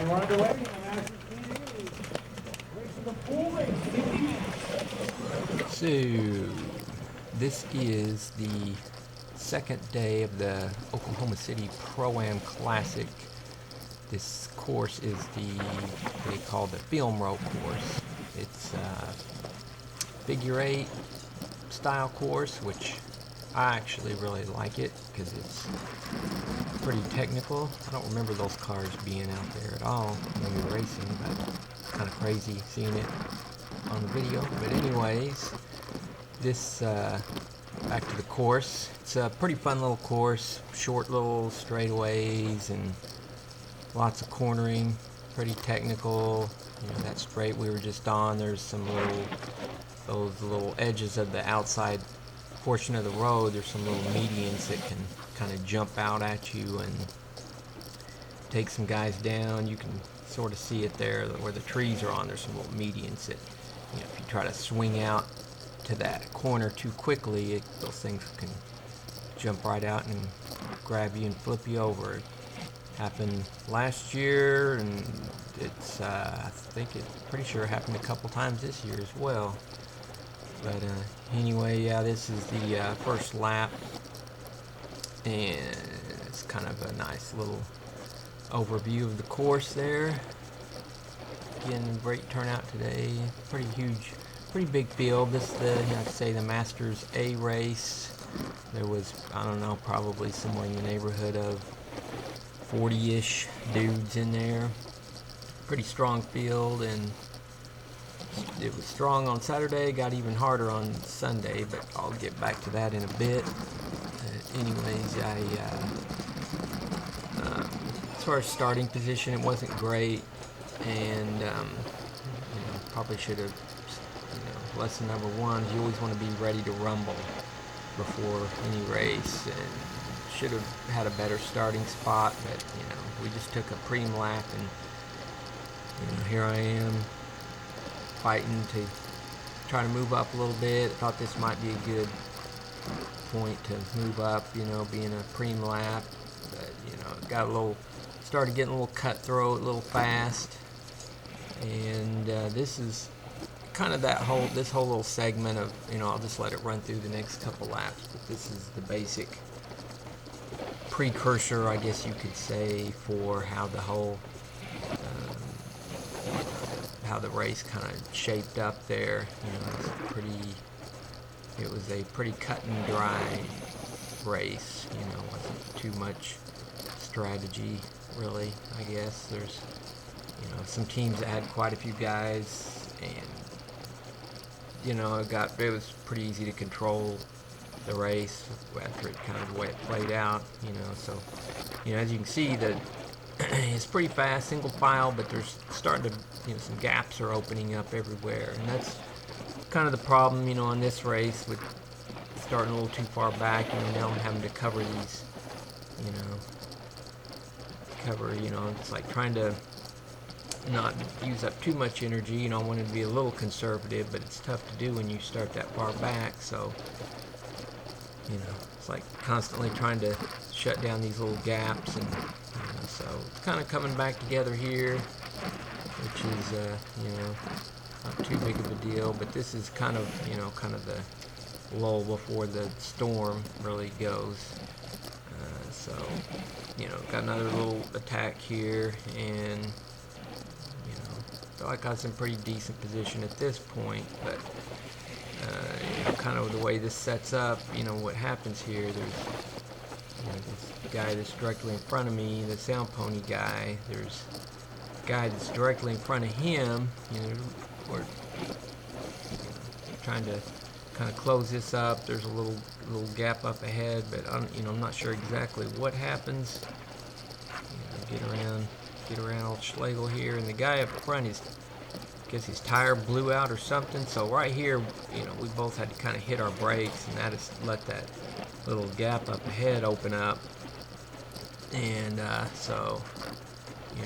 And we're underway in the Masters PDA. Racing the pool race. So, this is the second day of the Oklahoma City ProAm Classic. This course is they call the film rope course. It's a figure eight style course, which I actually really like it because it's pretty technical. I don't remember those cars being out there at all when we were racing, but it's kind of crazy seeing it on the video. But anyways, this back to the course. It's a pretty fun little course, short little straightaways and lots of cornering, pretty technical. You know, that straight we were just on, there's some those little edges of the outside portion of the road, there's some little medians that can kind of jump out at you and take some guys down. You can sort of see it there where the trees are on. There's some little medians that, you know, if you try to swing out to that corner too quickly, those things can jump right out and grab you and flip you over. It happened last year, and it's I think it's pretty sure it happened a couple times this year as well. But anyway, yeah, this is the first lap, and it's kind of a nice little overview of the course there. Again, great turnout today. Pretty huge, pretty big field. This is the, I'd say, the Masters A race. There was, I don't know, probably somewhere in the neighborhood of 40-ish dudes in there. Pretty strong field, and it was strong on Saturday, got even harder on Sunday, but I'll get back to that in a bit. Anyways, as far as starting position, it wasn't great, and you know, probably should have, lesson number one is you always want to be ready to rumble before any race, and should have had a better starting spot, but we just took a preem lap, and here I am fighting to try to move up a little bit. I thought this might be a good point to move up, being a preem lap, but got started getting a little cutthroat, a little fast, and this is kind of this whole little segment of, I'll just let it run through the next couple laps, but this is the basic precursor, I guess you could say, for how the whole how the race kind of shaped up there. It was a pretty cut and dry race. Wasn't too much strategy really. I guess there's some teams that had quite a few guys, and it was pretty easy to control the race after it kind of the way it played out. So as you can see, it's pretty fast, single file, but there's starting to, some gaps are opening up everywhere, and that's kind of the problem, on this race with starting a little too far back. Now I'm having to cover these, it's like trying to not use up too much energy. I wanted to be a little conservative, but it's tough to do when you start that far back. So, it's like constantly trying to shut down these little gaps, and so it's kind of coming back together here, which is not too big of a deal. But this is kind of kind of the lull before the storm really goes. So got another little attack here, and feel like I was in pretty decent position at this point, but kind of the way this sets up, what happens here, there's this guy that's directly in front of me, the sound pony guy. There's a guy that's directly in front of him. We're trying to kind of close this up. There's a little gap up ahead, but I'm not sure exactly what happens. Get around old Schlegel here, and the guy up front I guess his tire blew out or something. So right here, we both had to kind of hit our brakes, and that has let that little gap up ahead open up. And so,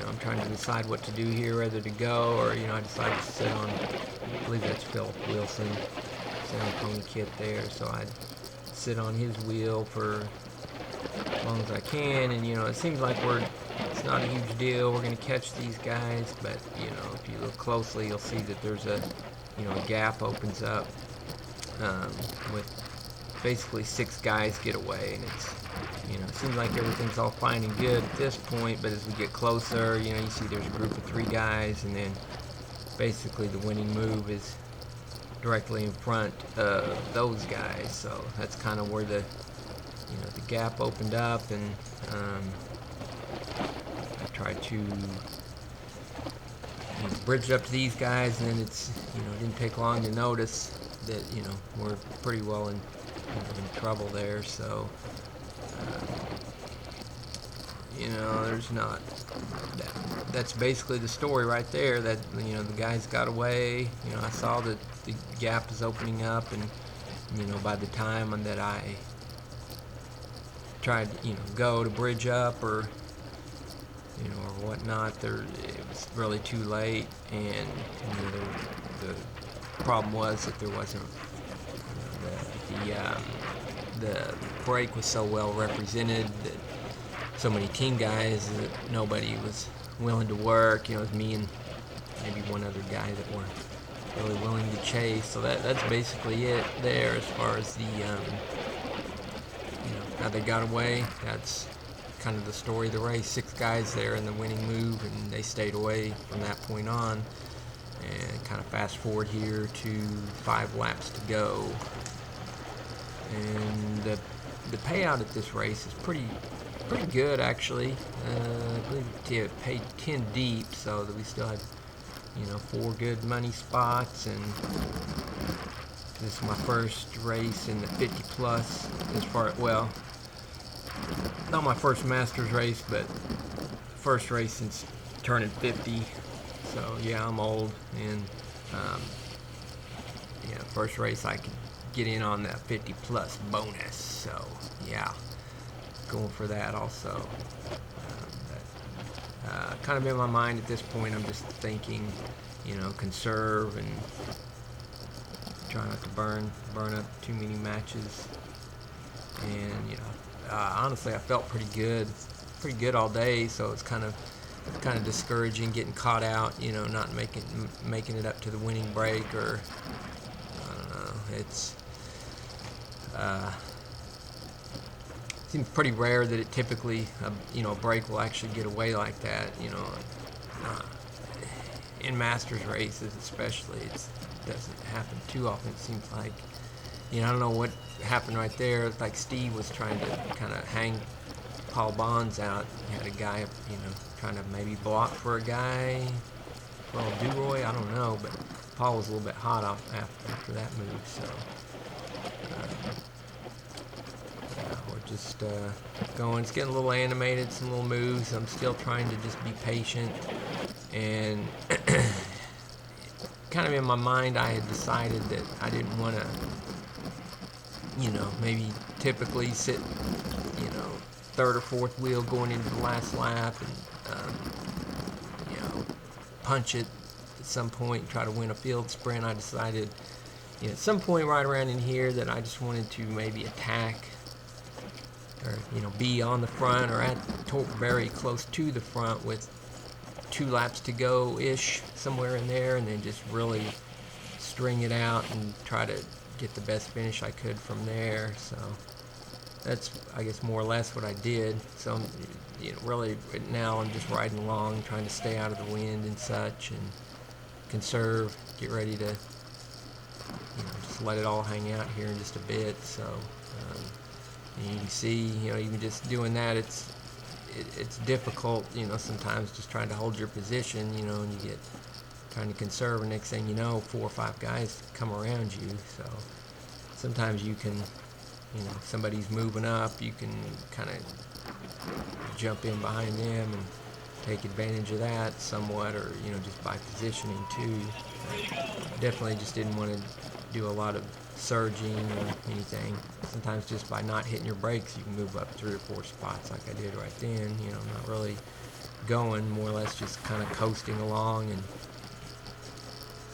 I'm trying to decide what to do here, whether to go or, I decided to sit on, I believe that's Philip Wilson, sound pony kit there. So I'd sit on his wheel for as long as I can, and it seems like we're it's not a huge deal. We're going to catch these guys, but you know, if you look closely, you'll see that there's a, you know, a gap opens up with basically 6 guys get away, and it's, you know, it seems like everything's all fine and good at this point, but as we get closer, you know, you see there's a group of 3 guys, and then basically the winning move is directly in front of those guys. So that's kind of where the, you know, the gap opened up, and I tried to, you know, bridge it up to these guys, and then it's, you know, it didn't take long to notice that, you know, we're pretty well in trouble there. So you know, there's not that's basically the story right there, that, you know, the guys got away. You know, I saw that the gap is opening up, and, you know, by the time that I tried to, you know, go to bridge up or, you know, or whatnot, it was really too late. And, you know, the problem was that there wasn't, you know, the break was so well represented that so many team guys that nobody was willing to work. You know, it was me and maybe one other guy that were really willing to chase. So that's basically it there as far as the, you know, how they got away. That's kind of the story of the race. 6 guys there in the winning move, and they stayed away from that point on. And kind of fast forward here to 5 laps to go. And the payout at this race is pretty good, actually. I believe it paid 10 deep, so that we still had, you know, 4 good money spots. And this is my first race in the 50 plus, as far, well, not my first Masters race, but first race since turning 50. So yeah, I'm old, and yeah, first race I could get in on that 50 plus bonus. So yeah, going for that also. Kind of in my mind at this point, I'm just thinking, you know, conserve and try not to burn up too many matches. And, you know, honestly, I felt pretty good all day. So it's kind of discouraging getting caught out, you know, not making it up to the winning break, or I don't know. It's seems pretty rare that it typically, you know, a break will actually get away like that. You know, in Masters races especially, it doesn't happen too often. It seems like, you know, I don't know what happened right there. It's like Steve was trying to kind of hang Paul Bonds out. He had a guy, you know, trying to maybe block for a guy, for old Duroy, I don't know, but Paul was a little bit hot off after that move. So we're just going. It's getting a little animated, some little moves. I'm still trying to just be patient, and kind of in my mind I had decided that I didn't want to, you know, maybe typically sit, you know, 3rd or 4th wheel going into the last lap, and you know, punch it at some point and try to win a field sprint. I decided, you know, at some point right around in here that I just wanted to maybe attack, or, you know, be on the front or very close to the front with 2 laps to go ish, somewhere in there, and then just really string it out and try to get the best finish I could from there. So that's, I guess, more or less what I did. So, you know, really right now I'm just riding along, trying to stay out of the wind and such, and conserve, get ready to, you know, just let it all hang out here in just a bit. So and you can see, you know, even just doing that, it's difficult, you know, sometimes just trying to hold your position, you know, and you get trying to conserve, and next thing you know, 4 or 5 guys come around you. So sometimes you can, you know, if somebody's moving up, you can kind of jump in behind them and take advantage of that somewhat, or, you know, just by positioning too. I definitely just didn't want to do a lot of surging or anything. Sometimes just by not hitting your brakes, you can move up 3 or 4 spots like I did right then. You know, not really going, more or less just kind of coasting along and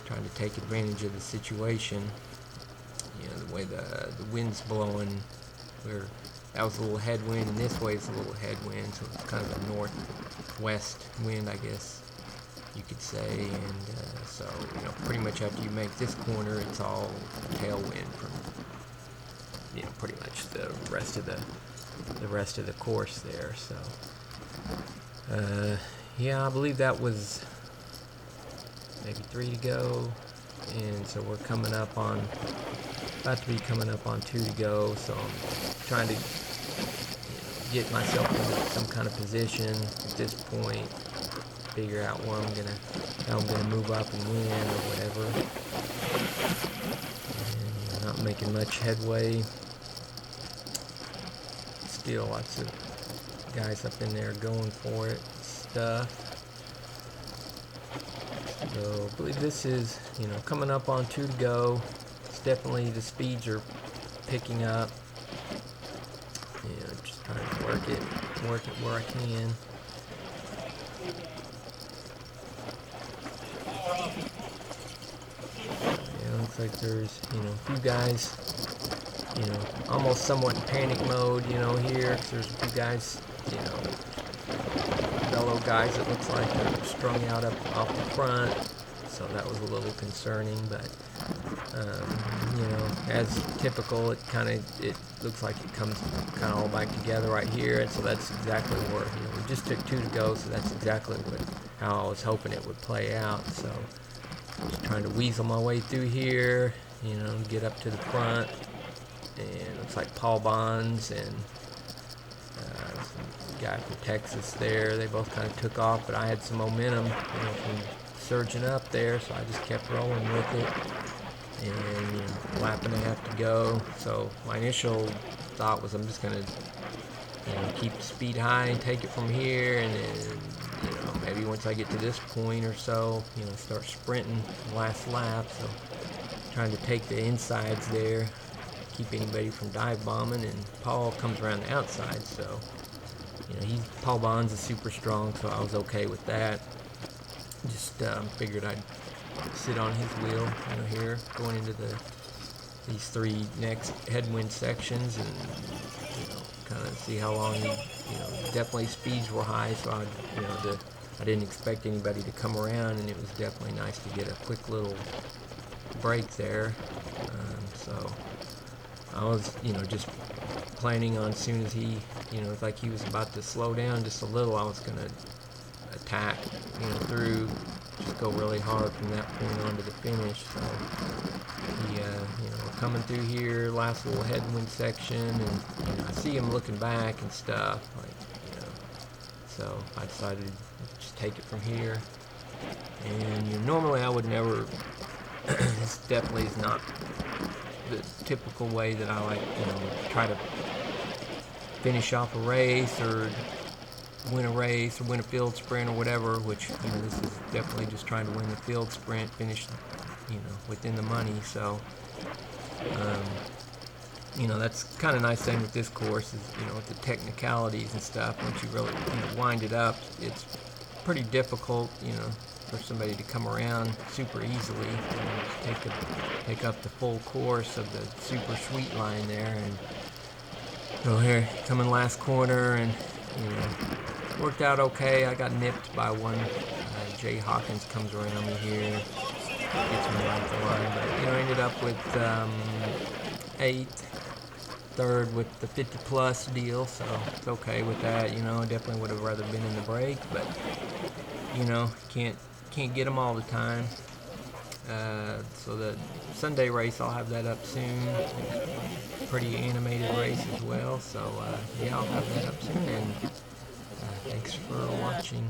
trying to take advantage of the situation. You know, the way the wind's blowing, we're that was a little headwind, and this way is a little headwind, so it's kind of a northwest wind, I guess you could say. And so, you know, pretty much after you make this corner, it's all tailwind from, you know, pretty much the rest of the course there. So yeah, I believe that was maybe 3 to go, and so we're about to be coming up on 2 to go. So I'm trying to, you know, get myself into some kind of position at this point, figure out how I'm gonna move up and win or whatever. And, you know, not making much headway. Still lots of guys up in there going for it, stuff. So I believe this is, you know, coming up on 2 to go. It's definitely, the speeds are picking up. You know, just trying to work it where I can. Yeah, looks like there's, you know, a few guys, you know, almost somewhat in panic mode, you know, here, 'cause there's a few guys, you know, fellow guys that looks like they're strung out up off the front, so that was a little concerning. But you know, as typical, it looks like it comes kind of all back together right here, and so that's exactly where, you know, we just took 2 to go, so that's exactly how I was hoping it would play out. So just trying to weasel my way through here, you know, get up to the front. And it looks like Paul Bonds and some guy from Texas there, they both kind of took off, but I had some momentum, you know, from surging up there, so I just kept rolling with it. And, you know, lap and a half to go. So my initial thought was I'm just gonna, you know, keep the speed high and take it from here, and then, you know, maybe once I get to this point or so, you know, start sprinting the last lap. So trying to take the insides there, keep anybody from dive bombing, and Paul comes around the outside, so, you know, Paul Bonds is super strong, so I was okay with that. Just figured I'd sit on his wheel, you know, here going into these 3 next headwind sections, and, you know, kind of see how long he, you know, definitely speeds were high, so I didn't expect anybody to come around, and it was definitely nice to get a quick little break there. So I was, you know, just planning on, as soon as he, you know, like he was about to slow down just a little, I was going to attack, you know, through, just go really hard from that point on to the finish. So he, you know, we're coming through here, last little headwind section, and, you know, I see him looking back and stuff, like, you know, so I decided to just take it from here. And, you know, normally I would never, this definitely is not the typical way that I like, you know, try to finish off a race or win a race or win a field sprint or whatever, which, you know, this is definitely just trying to win the field sprint, finish, you know, within the money. So you know, that's kind of nice thing with this course is, you know, with the technicalities and stuff, once you really, you know, wind it up, it's pretty difficult, you know, for somebody to come around super easily, you know, just take up the full course of the super sweet line there. And so here, coming last corner, and, you know, worked out okay. I got nipped by one. Jay Hawkins comes around me here, gets me right at the line, but, you know, I ended up with 8th, 3rd with the 50 plus deal, so it's okay with that. You know, I definitely would have rather been in the break, but, you know, can't get them all the time. So the Sunday race, I'll have that up soon. Pretty animated race as well, so yeah, I'll have that up soon, and thanks for watching.